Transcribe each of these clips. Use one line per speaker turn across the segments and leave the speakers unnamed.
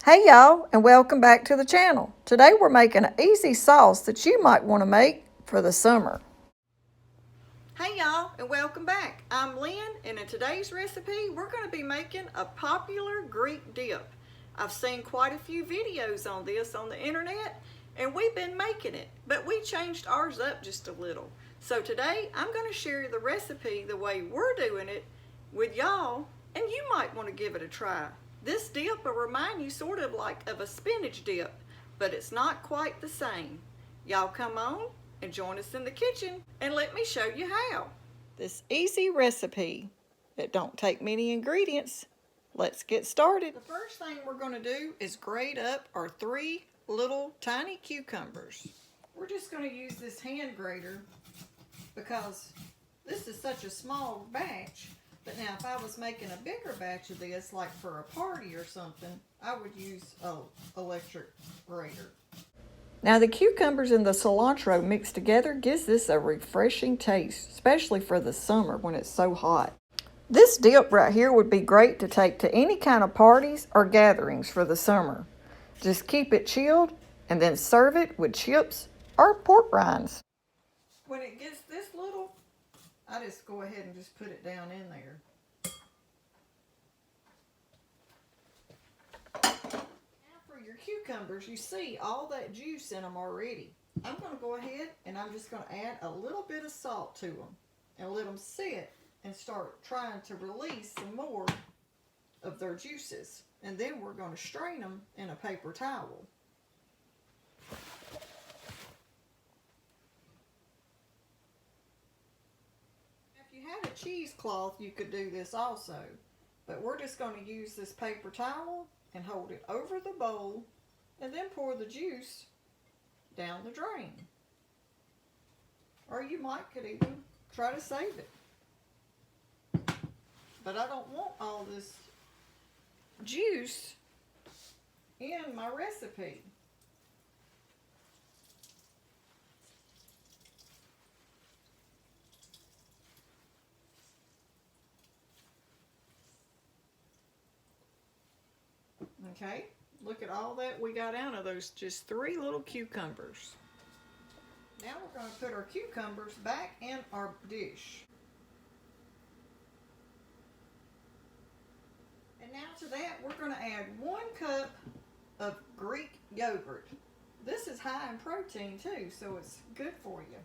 Hey y'all, and welcome back to the channel. Today we're making an easy sauce that you might want to make for the summer. Hey y'all, and welcome back. I'm Lynn, and in today's recipe we're going to be making a popular Greek dip. I've seen quite a few videos on this on the internet, and we've been making it, but we changed ours up just a little. So today I'm going to share the recipe the way we're doing it with y'all, and you might want to give it a try. This dip will remind you sort of like of a spinach dip, but it's not quite the same. Y'all come on and join us in the kitchen and let me show you how. This easy recipe that don't take many ingredients. Let's get started. The first thing we're going to do is grate up our 3 little tiny cucumbers. We're just going to use this hand grater because this is such a small batch. But now if I was making a bigger batch of this, like for a party or something, I would use an electric grater. Now the cucumbers and the cilantro mixed together gives this a refreshing taste, especially for the summer when it's so hot. This dip right here would be great to take to any kind of parties or gatherings for the summer. Just keep it chilled and then serve it with chips or pork rinds. When it gets this little, I just go ahead and just put it down in there. Now for your cucumbers, you see all that juice in them already. I'm going to go ahead and I'm just going to add a little bit of salt to them and let them sit and start trying to release some more of their juices. And then we're going to strain them in a paper towel. Had a cheesecloth, you could do this also, but we're just going to use this paper towel and hold it over the bowl and then pour the juice down the drain. Or you could even try to save it. But I don't want all this juice in my recipe. Okay, look at all that we got out of those just 3 little cucumbers. Now we're going to put our cucumbers back in our dish. And now to that we're going to add 1 cup of Greek yogurt. This is high in protein too, so it's good for you.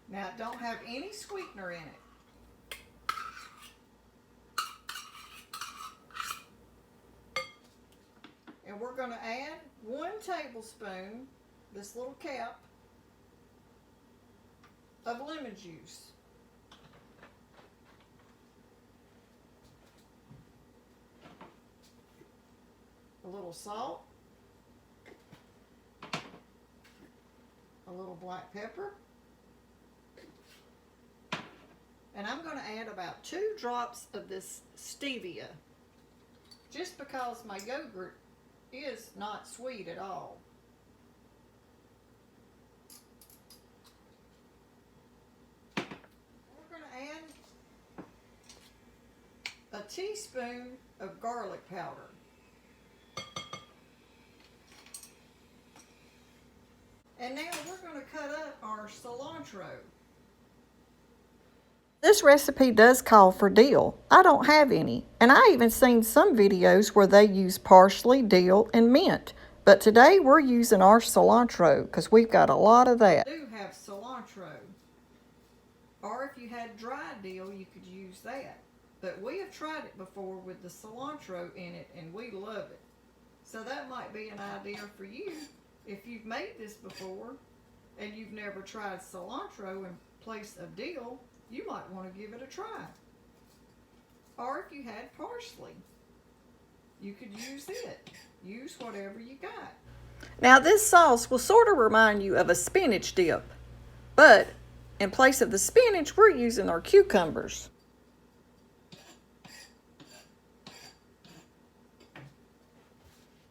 Now it don't have any sweetener in it. And we're going to add 1 tablespoon, this little cap, of lemon juice. A little salt. A little black pepper. And I'm going to add about 2 drops of this stevia, just because my yogurt is not sweet at all. We're going to add a teaspoon of garlic powder. And now we're going to cut up our cilantro. This recipe does call for dill. I don't have any, and I even seen some videos where they use parsley, dill, and mint. But today we're using our cilantro because we've got a lot of that. We do have cilantro, or if you had dried dill, you could use that. But we have tried it before with the cilantro in it, and we love it. So that might be an idea for you if you've made this before and you've never tried cilantro in place of dill. You might want to give it a try. Or if you had parsley, you could use it. Use whatever you got. Now this sauce will sort of remind you of a spinach dip, but in place of the spinach, we're using our cucumbers.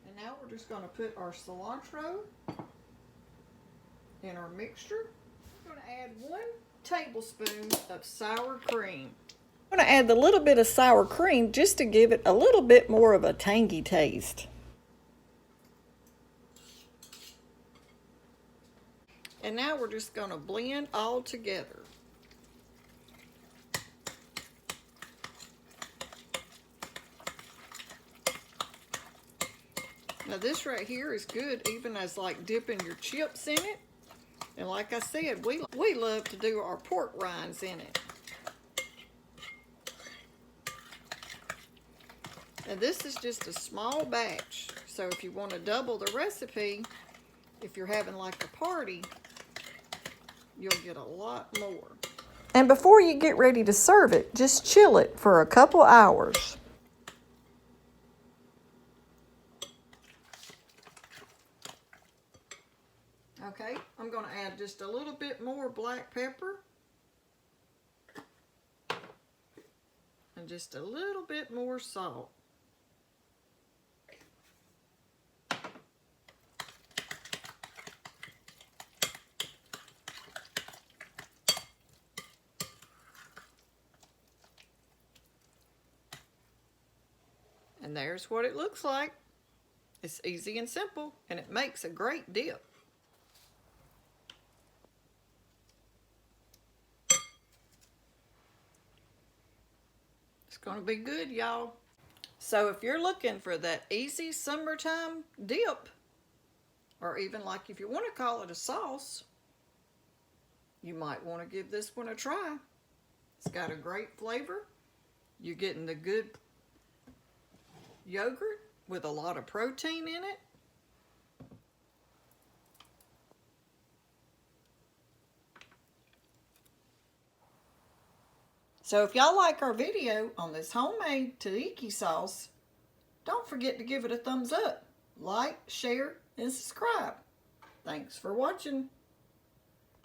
And now we're just going to put our cilantro in our mixture. We're going to add 1 tablespoon of sour cream. I'm going to add a little bit of sour cream just to give it a little bit more of a tangy taste. And now we're just going to blend all together. Now this right here is good even as like dipping your chips in it. And like I said, we love to do our pork rinds in it. And this is just a small batch. So if you want to double the recipe, if you're having like a party, you'll get a lot more. And before you get ready to serve it, just chill it for a couple hours. Okay, I'm going to add just a little bit more black pepper. And just a little bit more salt. And there's what it looks like. It's easy and simple, and it makes a great dip. It's gonna be good, y'all. So if you're looking for that easy summertime dip, or even like if you want to call it a sauce, you might want to give this one a try. It's got a great flavor. You're getting the good yogurt with a lot of protein in it. So if y'all like our video on this homemade tzatziki sauce, don't forget to give it a thumbs up, like, share, and subscribe. Thanks for watching.